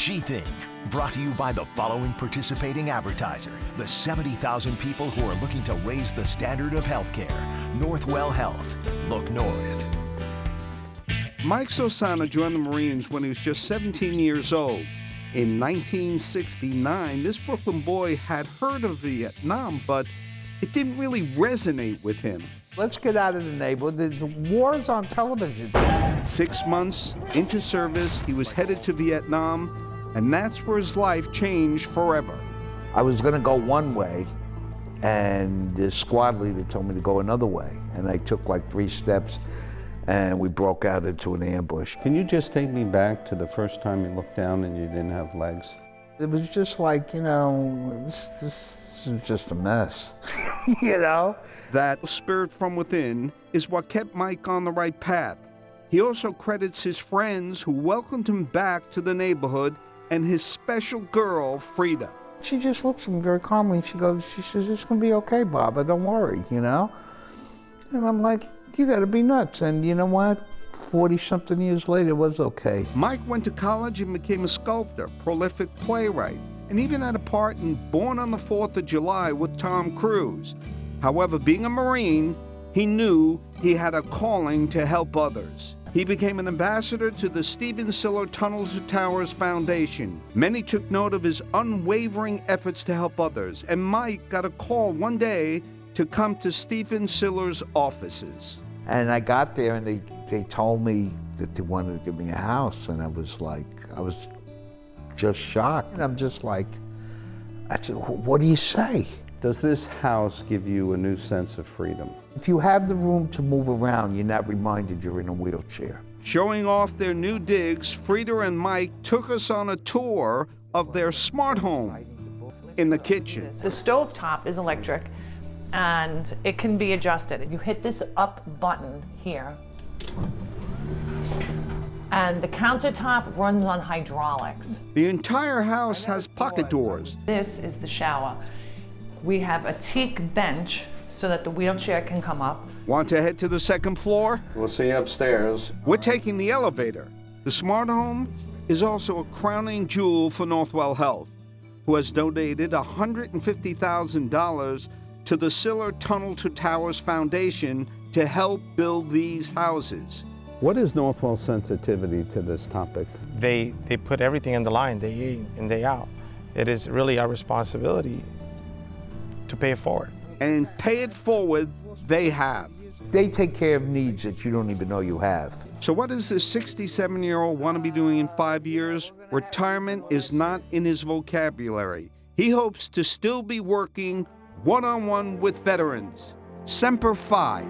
G-Thing, brought to you by the following participating advertiser. The 70,000 people who are looking to raise the standard of healthcare. Northwell Health. Look north. Mike Sulsona joined the Marines when he was just 17 years old. In 1969, this Brooklyn boy had heard of Vietnam, but it didn't really resonate with him. Let's get out of the neighborhood. The war's on television. 6 months into service, he was headed to Vietnam, and that's where his life changed forever. I was going to go one way, and the squad leader told me to go another way. And I took like 3 steps, and we broke out into an ambush. Can you just take me back to the first time you looked down and you didn't have legs? It was just like, this is just a mess, That spirit from within is what kept Mike on the right path. He also credits his friends who welcomed him back to the neighborhood and his special girl, Frida. She just looks at me very calmly, and she says, it's going to be okay, Baba, don't worry, And I'm like, you got to be nuts. And you know what? 40-something years later, it was okay. Mike went to college and became a sculptor, prolific playwright, and even had a part in Born on the 4th of July with Tom Cruise. However, being a Marine, he knew he had a calling to help others. He became an ambassador to the Stephen Siller Tunnel to Towers Foundation. Many took note of his unwavering efforts to help others, and Mike got a call one day to come to Stephen Siller's offices. And I got there, and they told me that they wanted to give me a house, and I was just shocked. And I'm just like, I said, what do you say? Does this house give you a new sense of freedom? If you have the room to move around, you're not reminded you're in a wheelchair. Showing off their new digs, Frida and Mike took us on a tour of their smart home in the kitchen. The stovetop is electric, and it can be adjusted. You hit this up button here, and the countertop runs on hydraulics. The entire house has pocket doors. This is the shower. We have a teak bench so that the wheelchair can come up. Want to head to the second floor? We'll see you upstairs. We're taking the elevator. The smart home is also a crowning jewel for Northwell Health, who has donated $150,000 to the Siller Tunnel to Towers Foundation to help build these houses. What is Northwell's sensitivity to this topic? They put everything in the line, day in and day out. It is really our responsibility to pay it forward. And pay it forward, they have. They take care of needs that you don't even know you have. So what does this 67-year-old want to be doing in 5 years? Retirement is not in his vocabulary. He hopes to still be working one-on-one with veterans. Semper Fi.